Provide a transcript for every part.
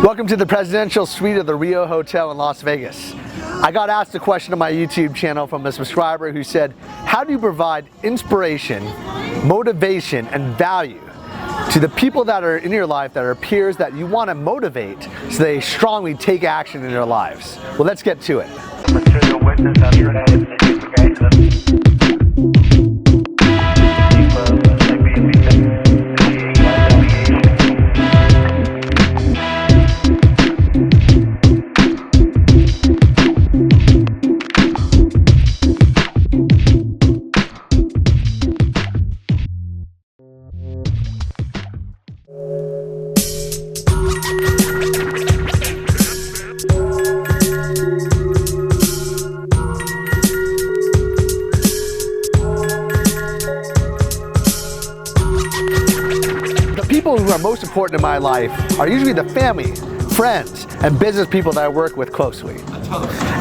Welcome to the presidential suite of the Rio Hotel in Las Vegas. I got asked a question on my YouTube channel from a subscriber who said, how do you provide inspiration, motivation, and value to the people that are in your life that are peers that you want to motivate so they strongly take action in their lives? Well, let's get to it. Material witness People who are most important in my life are usually the family, friends, and business people that I work with closely.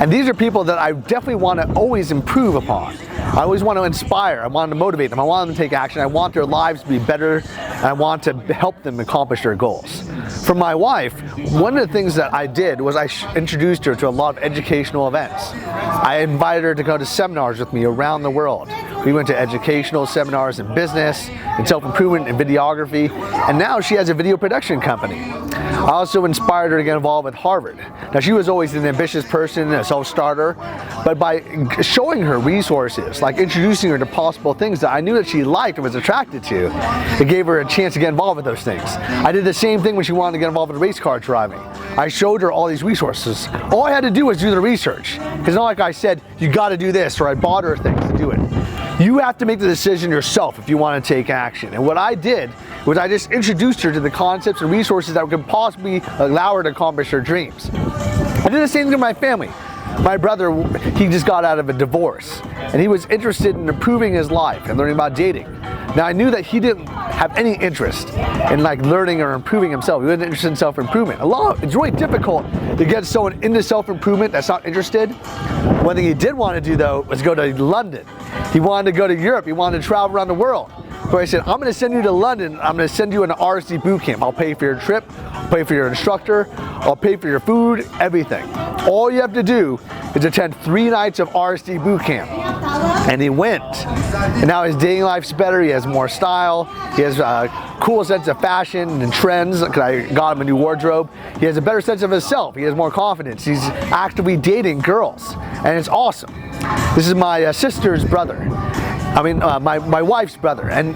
And these are people that I definitely want to always improve upon. I always want to inspire, I want to motivate them, I want them to take action, I want their lives to be better, and I want to help them accomplish their goals. For my wife, one of the things that I did was I introduced her to a lot of educational events. I invited her to go to seminars with me around the world. We went to educational seminars in business, in self-improvement, in videography, and now she has a video production company. I also inspired her to get involved with Harvard. Now, she was always an ambitious person, a self-starter, but by showing her resources, like introducing her to possible things that I knew that she liked and was attracted to, it gave her a chance to get involved with those things. I did the same thing when she wanted to get involved with race car driving. I showed her all these resources. All I had to do was do the research. Because not like I said, you got to do this, or I bought her things to do it. You have to make the decision yourself if you want to take action. And what I did was I just introduced her to the concepts and resources that could possibly allow her to accomplish her dreams. I did the same thing with my family. My brother, he just got out of a divorce, and he was interested in improving his life and learning about dating. Now, I knew that he didn't have any interest in learning or improving himself. He wasn't interested in self-improvement. It's really difficult to get someone into self-improvement that's not interested. One thing he did want to do, though, was go to London. He wanted to go to Europe. He wanted to travel around the world. So I said, I'm going to send you to London. I'm going to send you an RC boot camp. I'll pay for your trip. I'll pay for your instructor. I'll pay for your food, everything. All you have to do is attend 3 nights of RC boot camp. And he went. And now his dating life's better. He has more style. He has a cool sense of fashion and trends, because I got him a new wardrobe. He has a better sense of himself. He has more confidence. He's actively dating girls. And it's awesome. This is my sister's brother. My wife's brother, and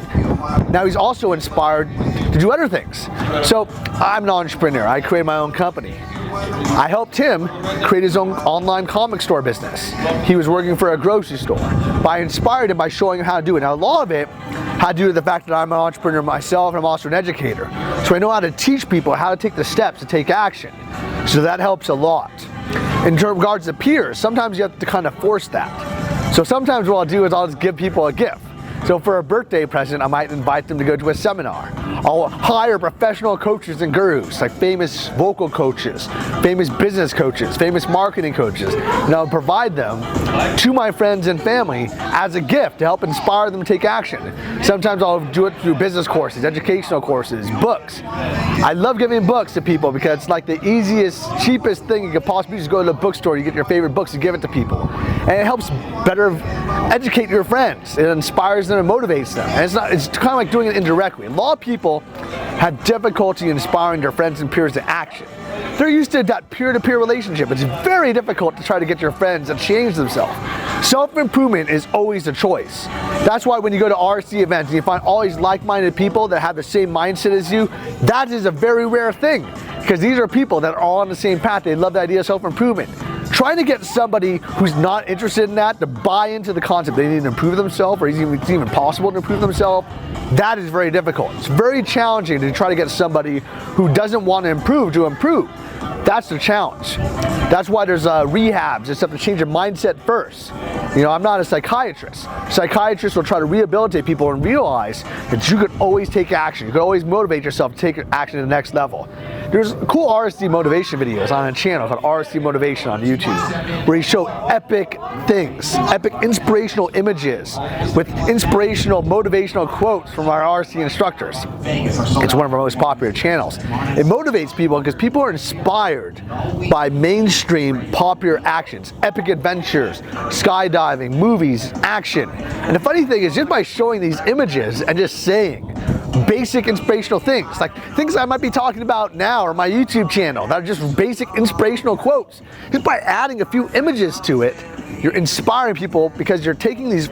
now he's also inspired to do other things. So I'm an entrepreneur. I created my own company. I helped him create his own online comic store business. He was working for a grocery store. But I inspired him by showing him how to do it. Now, a lot of it had to do with the fact that I'm an entrepreneur myself, and I'm also an educator. So I know how to teach people how to take the steps to take action. So that helps a lot. In regards to peers, sometimes you have to kind of force that. So sometimes what I'll do is I'll just give people a gift. So for a birthday present, I might invite them to go to a seminar. I'll hire professional coaches and gurus, like famous vocal coaches, famous business coaches, famous marketing coaches, and I'll provide them to my friends and family as a gift to help inspire them to take action. Sometimes I'll do it through business courses, educational courses, books. I love giving books to people because it's like the easiest, cheapest thing you could possibly do. Just go to the bookstore, you get your favorite books and give it to people. And it helps better educate your friends. It inspires them and motivates them. And it's kind of like doing it indirectly. A lot of people have difficulty inspiring their friends and peers to action. They're used to that peer-to-peer relationship. It's very difficult to try to get your friends to change themselves. Self-improvement is always a choice. That's why when you go to RC events and you find all these like-minded people that have the same mindset as you, that is a very rare thing, because these are people that are all on the same path. They love the idea of self-improvement. Trying to get somebody who's not interested in that to buy into the concept they need to improve themselves, or it's even possible to improve themselves, that is very difficult. It's very challenging to try to get somebody who doesn't want to improve. That's the challenge. That's why there's rehabs and stuff to change your mindset first. You know, I'm not a psychiatrist. Psychiatrists will try to rehabilitate people and realize that you could always take action. You could always motivate yourself to take action to the next level. There's cool RSD motivation videos on a channel called RSD Motivation on YouTube, where he show epic things, epic inspirational images with inspirational, motivational quotes from our RSD instructors. It's one of our most popular channels. It motivates people because people are inspired by mainstream popular actions, epic adventures, skydiving, movies, action. And the funny thing is, just by showing these images and just saying basic inspirational things, like things I might be talking about now or my YouTube channel that are just basic inspirational quotes, just by adding a few images to it, you're inspiring people because you're taking these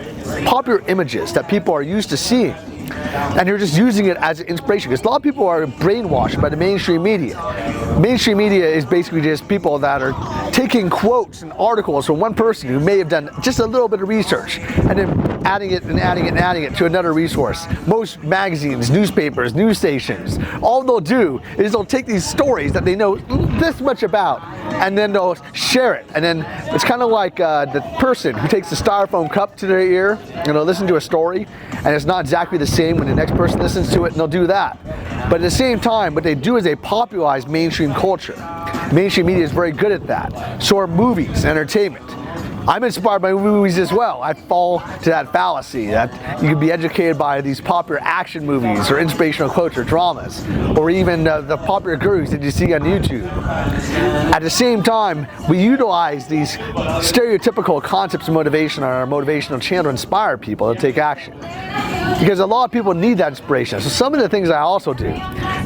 popular images that people are used to seeing and you're just using it as an inspiration, because a lot of people are brainwashed by the mainstream media. Mainstream media is basically just people that are taking quotes and articles from one person who may have done just a little bit of research and then adding it and adding it and adding it to another resource. Most magazines, newspapers, news stations, all they'll do is they'll take these stories that they know this much about and then they'll share it. And then it's kind of like the person who takes the styrofoam cup to their ear and they'll listen to a story and it's not exactly the same when the next person listens to it, and they'll do that. But at the same time, what they do is they popularize mainstream culture. Mainstream media is very good at that. So are movies, entertainment. I'm inspired by movies as well. I fall to that fallacy that you can be educated by these popular action movies or inspirational quotes or dramas, or even the popular gurus that you see on YouTube. At the same time, we utilize these stereotypical concepts of motivation on our motivational channel to inspire people to take action. Because a lot of people need that inspiration. So some of the things I also do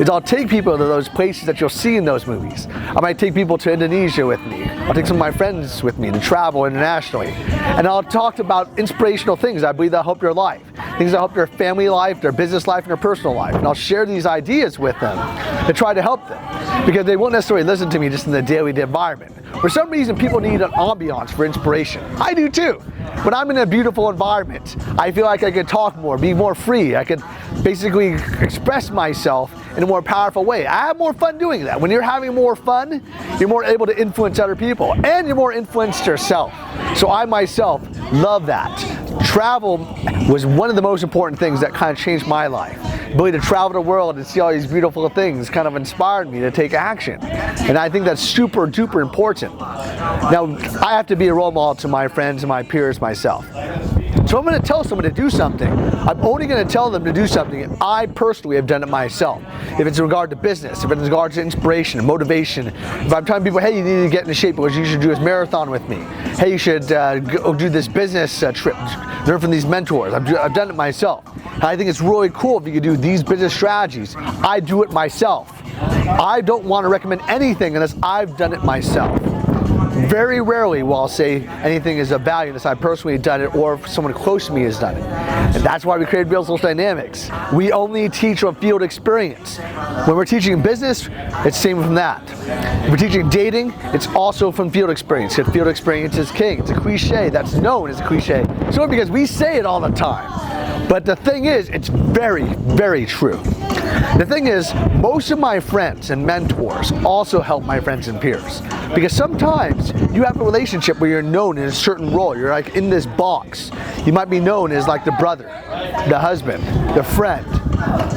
is I'll take people to those places that you'll see in those movies. I might take people to Indonesia with me. I'll take some of my friends with me to travel internationally. And I'll talk about inspirational things I believe that help your life. Things that help their family life, their business life, and their personal life. And I'll share these ideas with them to try to help them. Because they won't necessarily listen to me just in the daily environment. For some reason, people need an ambiance for inspiration. I do too. When I'm in a beautiful environment, I feel like I could talk more, be more free. I could basically express myself in a more powerful way. I have more fun doing that. When you're having more fun, you're more able to influence other people and you're more influenced yourself. So I myself love that. Travel was one of the most important things that kind of changed my life. The ability to travel the world and see all these beautiful things kind of inspired me to take action. And I think that's super duper important. Now, I have to be a role model to my friends and my peers myself. So I'm going to tell someone to do something. I'm only going to tell them to do something if I personally have done it myself. If it's in regard to business, if it's in regard to inspiration, motivation. If I'm telling people, hey, you need to get into shape because you should do this marathon with me. Hey, you should go do this business trip. Learn from these mentors. I've done it myself. And I think it's really cool if you could do these business strategies. I do it myself. I don't want to recommend anything unless I've done it myself. Very rarely will I say anything is of value unless I personally have done it or if someone close to me has done it. And that's why we created Bill Walsh Dynamics. We only teach from field experience. When we're teaching business, it's the same from that. If we're teaching dating, it's also from field experience. Because field experience is king. It's a cliche that's known as a cliche. So because we say it all the time. But the thing is, it's very, very true. The thing is, most of my friends and mentors also help my friends and peers. Because sometimes you have a relationship where you're known in a certain role. You're like in this box. You might be known as like the brother, the husband, the friend,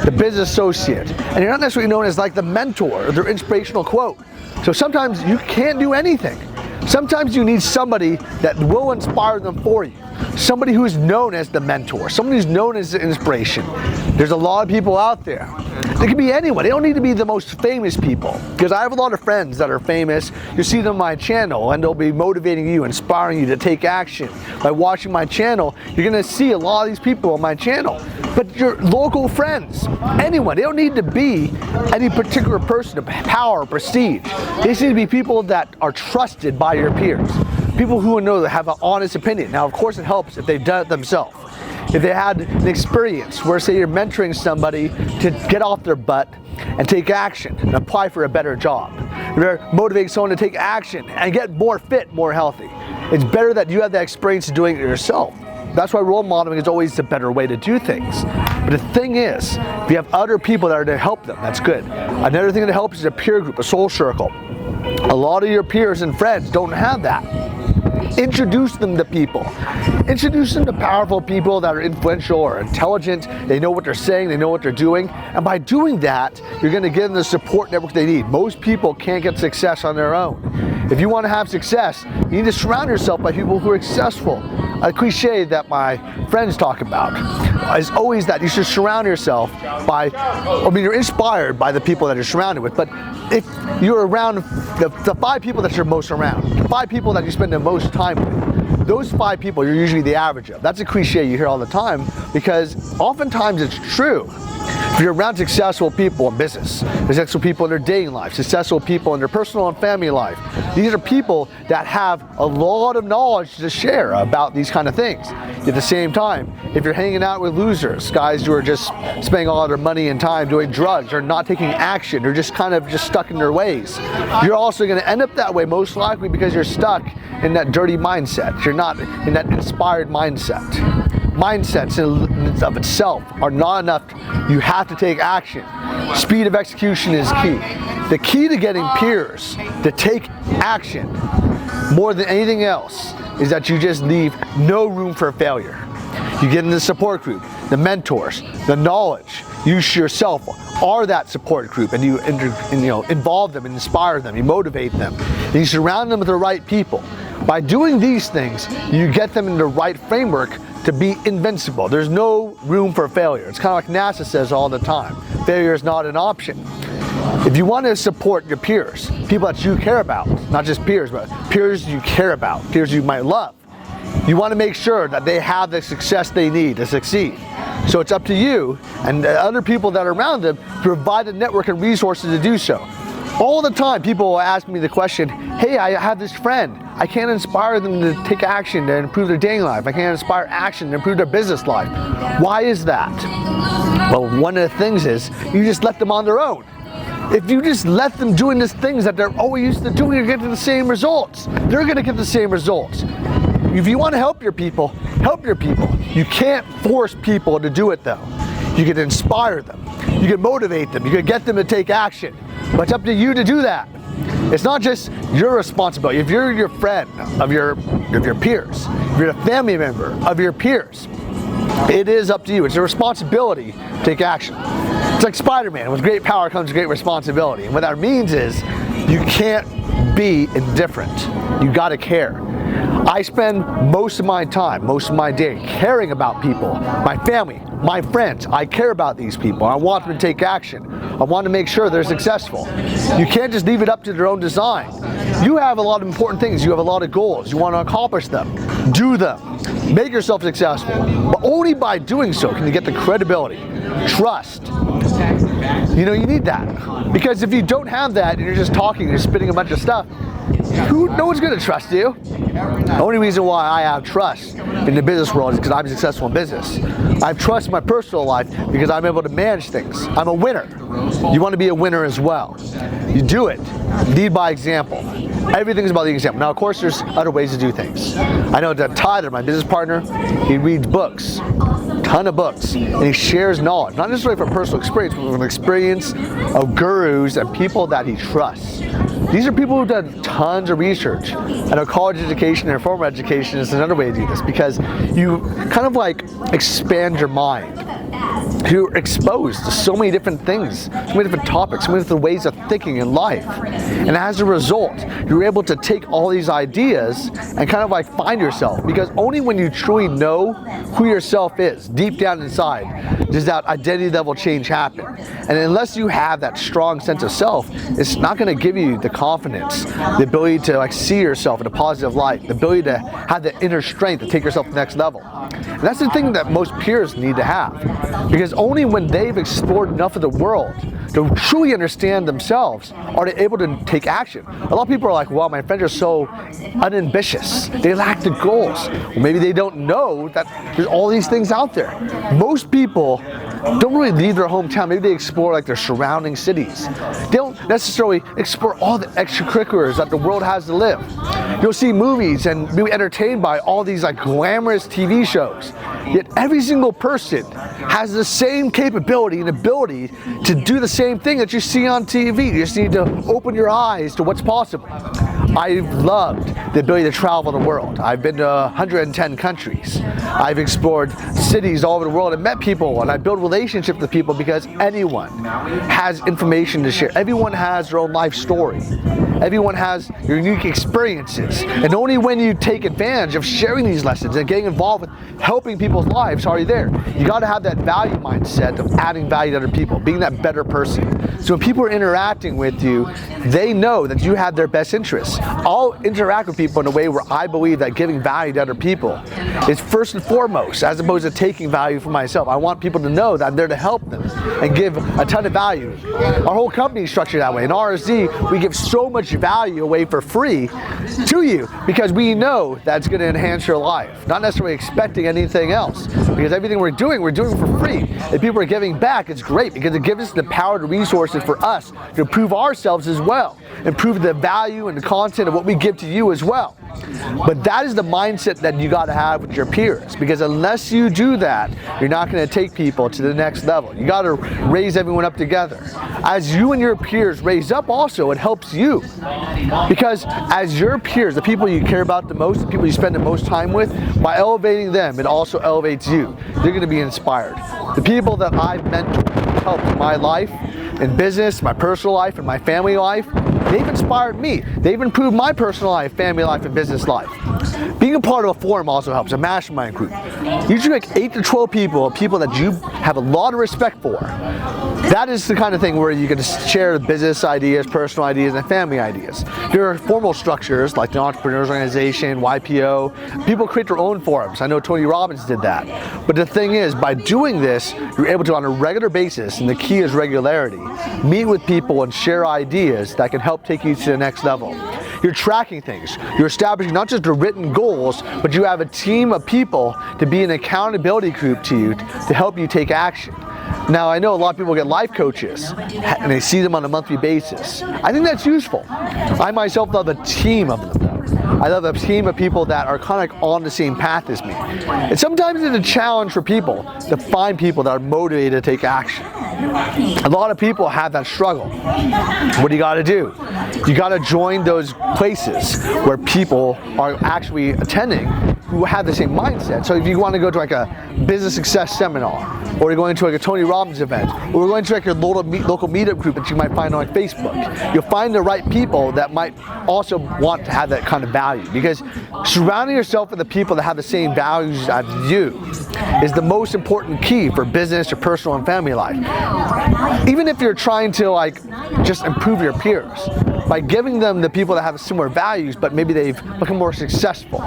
the business associate. And you're not necessarily known as like the mentor or their inspirational quote. So sometimes you can't do anything. Sometimes you need somebody that will inspire them for you. Somebody who's known as the mentor, somebody who's known as the inspiration. There's a lot of people out there. It can be anyone. They don't need to be the most famous people. Because I have a lot of friends that are famous. You see them on my channel and they'll be motivating you, inspiring you to take action. By watching my channel, you're going to see a lot of these people on my channel. But your local friends, anyone, they don't need to be any particular person of power or prestige. They just need to be people that are trusted by your peers. People who know that have an honest opinion. Now, of course, it helps if they've done it themselves. If they had an experience where, say, you're mentoring somebody to get off their butt and take action and apply for a better job. You're motivating someone to take action and get more fit, more healthy. It's better that you have that experience of doing it yourself. That's why role modeling is always the better way to do things. But the thing is, if you have other people that are to help them, that's good. Another thing that helps is a peer group, a soul circle. A lot of your peers and friends don't have that. Introduce them to people. Introduce them to powerful people that are influential or intelligent. They know what they're saying, they know what they're doing. And by doing that, you're going to give them the support network they need. Most people can't get success on their own. If you want to have success, you need to surround yourself by people who are successful. A cliche that my friends talk about is always that you should surround yourself by, you're inspired by the people that you're surrounded with, but if you're around the 5 people that you're most around, the 5 people that you spend the most time with, those 5 people you're usually the average of. That's a cliche you hear all the time because oftentimes it's true. If you're around successful people in business, successful people in their dating life, successful people in their personal and family life, these are people that have a lot of knowledge to share about these kind of things. At the same time, if you're hanging out with losers, guys who are just spending all of their money and time doing drugs or not taking action, or just kind of stuck in their ways, you're also going to end up that way most likely because you're stuck in that dirty mindset. You're not in that inspired mindset. Mindsets in of itself are not enough. You have to take action. Speed of execution is key. The key to getting peers to take action more than anything else is that you just leave no room for failure. You get in the support group, the mentors, the knowledge. You yourself are that support group, and you involve them and inspire them, you motivate them, and you surround them with the right people. By doing these things, you get them in the right framework to be invincible. There's no room for failure. It's kind of like NASA says all the time. Failure is not an option. If you want to support your peers, people that you care about, not just peers, but peers you care about, peers you might love, you want to make sure that they have the success they need to succeed. So it's up to you and the other people that are around them to provide a network and resources to do so. All the time, people will ask me the question, hey, I have this friend. I can't inspire them to take action to improve their dating life. I can't inspire action to improve their business life. Why is that? Well, one of the things is you just let them on their own. If you just let them doing these things that they're always used to doing, you're getting the same results. They're going to get the same results. If you want to help your people, help your people. You can't force people to do it though. You can inspire them. You can motivate them. You can get them to take action. But it's up to you to do that. It's not just your responsibility. If you're your friend of your peers, if you're a family member of your peers, it is up to you. It's a responsibility to take action. It's like Spider-Man. With great power comes great responsibility. And what that means is you can't be indifferent. You gotta care. I spend most of my time, most of my day caring about people, my family, my friends. I care about these people. I want them to take action. I want to make sure they're successful. You can't just leave it up to their own design. You have a lot of important things. You have a lot of goals. You want to accomplish them. Do them. Make yourself successful. But only by doing so can you get the credibility, trust. You need that. Because if you don't have that and you're just talking, you're spitting a bunch of stuff, no one's going to trust you. The only reason why I have trust in the business world is because I'm successful in business. I have trust in my personal life because I'm able to manage things. I'm a winner. You want to be a winner as well. You do it. Lead by example. Everything's about the example. Now, of course, there's other ways to do things. I know that Tyler, my business partner, he reads books, ton of books, and he shares knowledge, not necessarily from personal experience, but from experience of gurus and people that he trusts. These are people who've done tons of research. I know college education and formal education is another way to do this because you kind of like expand your mind. You're exposed to so many different things, so many different topics, so many different ways of thinking in life. And as a result, you're able to take all these ideas and kind of like find yourself, because only when you truly know who yourself is, deep down inside, does that identity level change happen. And unless you have that strong sense of self, it's not going to give you the confidence, the ability to like see yourself in a positive light, the ability to have the inner strength to take yourself to the next level. And that's the thing that most peers need to have, because only when they've explored enough of the world to truly understand themselves are they able to take action. A lot of people are like, wow, my friends are so unambitious. They lack the goals. Well, maybe they don't know that there's all these things out there. Most people don't really leave their hometown. Maybe they explore like their surrounding cities. They don't necessarily explore all the extracurriculars that the world has to live. You'll see movies and be entertained by all these like glamorous TV shows. Yet every single person has the same capability and ability to do the same thing that you see on TV. You just need to open your eyes to what's possible. I've loved the ability to travel the world. I've been to 110 countries. I've explored cities all over the world and met people, and I build relationships with people because anyone has information to share. Everyone has their own life story. Everyone has your unique experiences, and only when you take advantage of sharing these lessons and getting involved with helping people's lives are you there. You got to have that value mindset of adding value to other people, being that better person. So when people are interacting with you, they know that you have their best interests. I'll interact with people in a way where I believe that giving value to other people is first and foremost, as opposed to taking value for myself. I want people to know that I'm there to help them and give a ton of value. Our whole company is structured that way. In RSD, we give so much value away for free to you because we know that's going to enhance your life, not necessarily expecting anything else, because everything we're doing for free. If people are giving back, it's great because it gives us the power, the resources for us to improve ourselves as well, improve the value and the content of what we give to you as well. But that is the mindset that you got to have with your peers, because unless you do that, you're not going to take people to the next level. You got to raise everyone up together. As you and your peers raise up also, it helps you, because as your peers, the people you care about the most, the people you spend the most time with, by elevating them, it also elevates you. They're going to be inspired. The people that I've mentored, helped in my life, in business, my personal life, and my family life, they've inspired me. They've improved my personal life, family life, and business life. Being a part of a forum also helps, a mastermind group. Usually like 8 to 12 people that you have a lot of respect for. That is the kind of thing where you can share business ideas, personal ideas, and family ideas. There are formal structures like the Entrepreneurs Organization, YPO. People create their own forums. I know Tony Robbins did that. But the thing is, by doing this, you're able to, on a regular basis, and the key is regularity, meet with people and share ideas that can help take you to the next level. You're tracking things. You're establishing not just the written goals, but you have a team of people to be an accountability group to you to help you take action. Now, I know a lot of people get life coaches and they see them on a monthly basis. I think that's useful. I myself love a team of them, though. I love a team of people that are kind of like on the same path as me. And sometimes it's a challenge for people to find people that are motivated to take action. A lot of people have that struggle. What do you got to do? You got to join those places where people are actually attending who have the same mindset. So if you want to go to like a business success seminar, or you're going to like a Tony Robbins event, or you're going to like your local meetup group that you might find on like Facebook, you'll find the right people that might also want to have that kind of value, because surrounding yourself with the people that have the same values as you is the most important key for business or personal and family life. Even if you're trying to like just improve your peers, by giving them the people that have similar values, but maybe they've become more successful.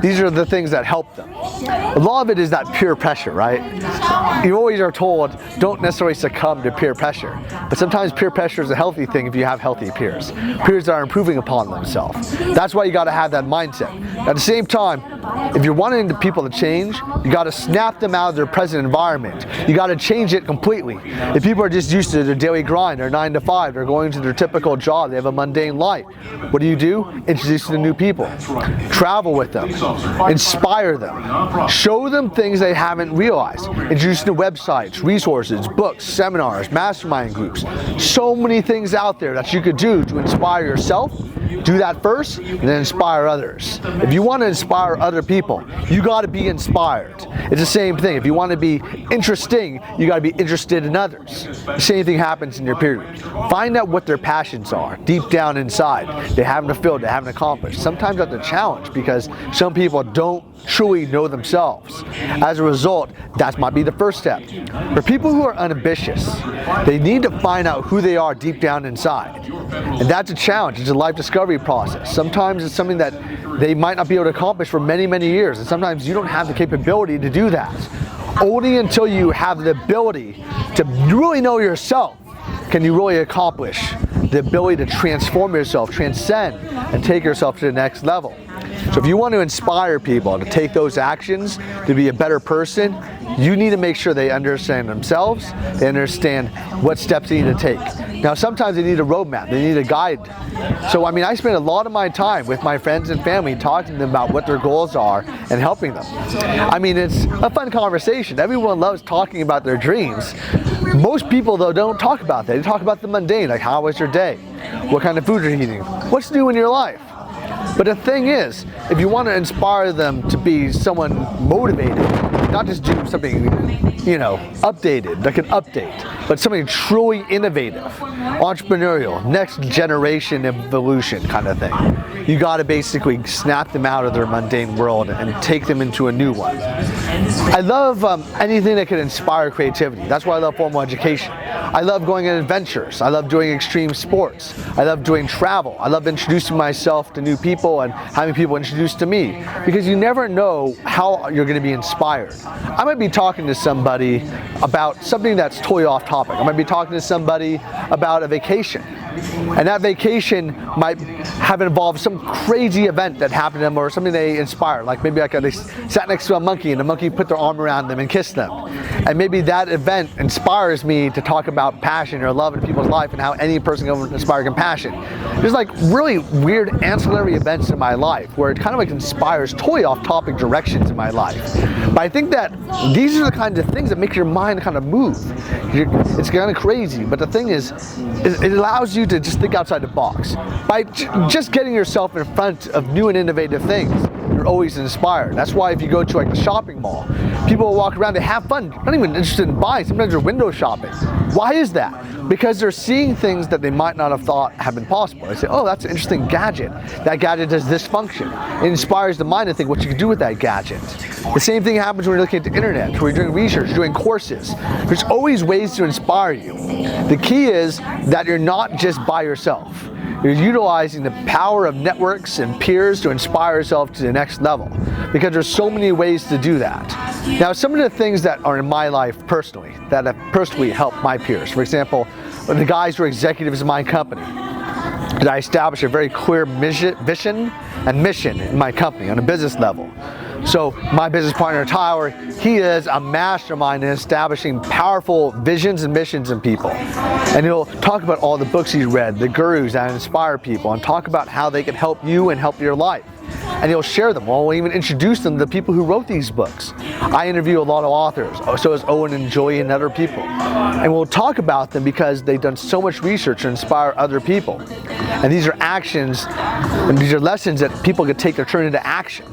These are the things that help them. A lot of it is that peer pressure, right? You always are told, don't necessarily succumb to peer pressure. But sometimes peer pressure is a healthy thing if you have healthy peers. Peers that are improving upon themselves. That's why you got to have that mindset. At the same time, if you're wanting the people to change, you got to snap them out of their present environment. You got to change it completely. If people are just used to their daily grind, their 9 to 5, they're going to their typical job, they have a mundane life. What do? Introduce them to new people. Travel with them. Inspire them. Show them things they haven't realized. Introduce them to websites, resources, books, seminars, mastermind groups. So many things out there that you could do to inspire yourself. Do that first, and then inspire others. If you want to inspire other people, you got to be inspired. It's the same thing. If you want to be interesting, you got to be interested in others. The same thing happens in your peer group. Find out what their passions are deep down inside. They haven't fulfilled, they haven't accomplished. Sometimes that's a challenge because some people don't truly know themselves. As a result, that might be the first step. For people who are unambitious, they need to find out who they are deep down inside. And that's a challenge. It's a life discovery process. Sometimes it's something that they might not be able to accomplish for many, many years. And sometimes you don't have the capability to do that. Only until you have the ability to really know yourself can you really accomplish the ability to transform yourself, transcend, and take yourself to the next level. So if you want to inspire people to take those actions, to be a better person, you need to make sure they understand themselves, they understand what steps they need to take. Now sometimes they need a roadmap, they need a guide. So I spend a lot of my time with my friends and family talking to them about what their goals are and helping them. It's a fun conversation. Everyone loves talking about their dreams. Most people though don't talk about that. They talk about the mundane, like how was your day? What kind of food are you eating? What's new in your life? But the thing is, if you want to inspire them to be someone motivated, not just do something, updated, like an update, but something truly innovative, entrepreneurial, next generation evolution kind of thing, you got to basically snap them out of their mundane world and take them into a new one. I love anything that can inspire creativity. That's why I love formal education. I love going on adventures. I love doing extreme sports. I love doing travel. I love introducing myself to new people and having people introduced to me, because you never know how you're going to be inspired. I might be talking to somebody about something that's totally off topic. I might be talking to somebody about a vacation, and that vacation might have involved some crazy event that happened to them or something they inspired. Like maybe they sat next to a monkey and the monkey put their arm around them and kissed them. And maybe that event inspires me to talk about passion or love in people's life and how any person can inspire compassion. There's like really weird ancillary events in my life where it kind of like inspires totally off topic directions in my life. But I think that these are the kinds of things that make your mind kind of move. It's kind of crazy, but the thing is it allows you to just think outside the box. By just getting yourself in front of new and innovative things, you're always inspired. That's why if you go to like the shopping mall, people will walk around, they have fun, not even interested in buying. Sometimes they're window shopping. Why is that? Because they're seeing things that they might not have thought have been possible. They say, oh, that's an interesting gadget. That gadget does this function. It inspires the mind to think what you can do with that gadget. The same thing happens when you're looking at the internet, where you're doing research, doing courses. There's always ways to inspire you. The key is that you're not just by yourself. You're utilizing the power of networks and peers to inspire yourself to the next level, because there's so many ways to do that. Now, some of the things that are in my life personally, that have personally helped my peers, for example, the guys who are executives in my company, that I established a very clear vision and mission in my company on a business level. So my business partner, Tyler, he is a mastermind in establishing powerful visions and missions in people. And he'll talk about all the books he's read, the gurus that inspire people, and talk about how they can help you and help your life. And he'll share them, or we'll even introduce them to the people who wrote these books. I interview a lot of authors, so does Owen and Joy and other people. And we'll talk about them because they've done so much research to inspire other people. And these are actions, and these are lessons that people can take to turn into action.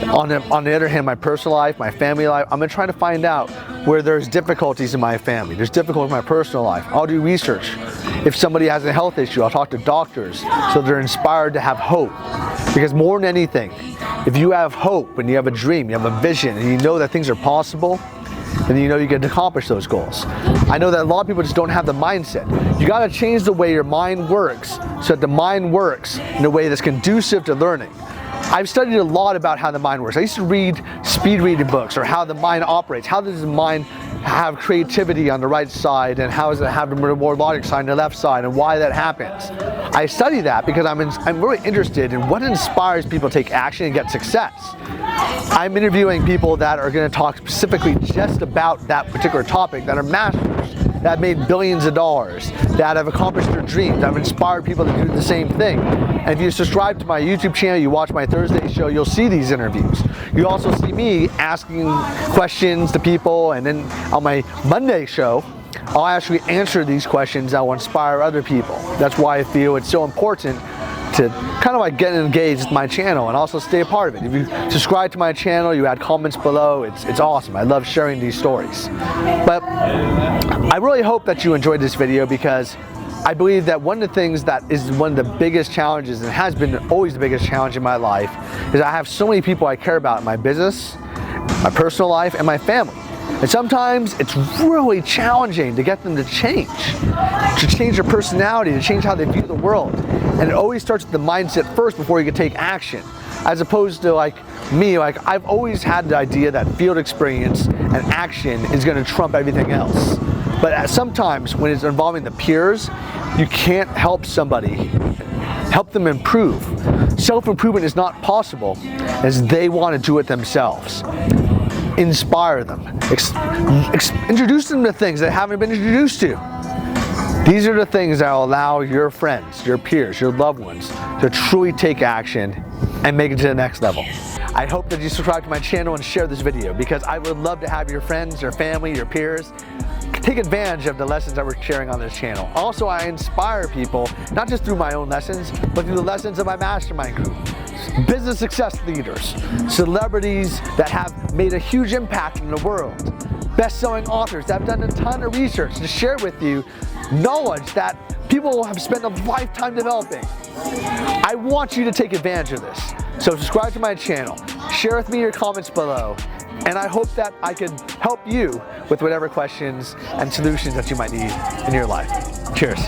On the other hand, my personal life, my family life, I'm going to try to find out where there's difficulties in my family. There's difficulties in my personal life. I'll do research. If somebody has a health issue, I'll talk to doctors so they're inspired to have hope. Because more than anything, if you have hope and you have a dream, you have a vision, and you know that things are possible, then you know you can accomplish those goals. I know that a lot of people just don't have the mindset. You got to change the way your mind works so that the mind works in a way that's conducive to learning. I've studied a lot about how the mind works. I used to read speed reading books, or how the mind operates. How does the mind have creativity on the right side, and how does it have the more logic side on the left side, and why that happens? I study that because I'm really interested in what inspires people to take action and get success. I'm interviewing people that are going to talk specifically just about that particular topic, that are masters, that have made billions of dollars, that have accomplished their dreams, that have inspired people to do the same thing. And if you subscribe to my YouTube channel, you watch my Thursday show, you'll see these interviews. You also see me asking questions to people, and then on my Monday show, I'll actually answer these questions that will inspire other people. That's why I feel it's so important to kind of like get engaged with my channel and also stay a part of it. If you subscribe to my channel, you add comments below, it's awesome. I love sharing these stories. But I really hope that you enjoyed this video, because I believe that one of the things that is one of the biggest challenges, and has been always the biggest challenge in my life, is I have so many people I care about in my business, my personal life, and my family. And sometimes it's really challenging to get them to change their personality, to change how they view the world. And it always starts with the mindset first before you can take action. As opposed to like me, like I've always had the idea that field experience and action is going to trump everything else. But sometimes when it's involving the peers, you can't help somebody, help them improve. Self-improvement is not possible as they want to do it themselves. Inspire them. Introduce them to things they haven't been introduced to. These are the things that will allow your friends, your peers, your loved ones to truly take action and make it to the next level. I hope that you subscribe to my channel and share this video, because I would love to have your friends, your family, your peers take advantage of the lessons that we're sharing on this channel. Also, I inspire people, not just through my own lessons, but through the lessons of my mastermind group. Business success leaders, celebrities that have made a huge impact in the world, best-selling authors that have done a ton of research to share with you knowledge that people have spent a lifetime developing. I want you to take advantage of this. So subscribe to my channel, share with me your comments below, and I hope that I can help you with whatever questions and solutions that you might need in your life. Cheers.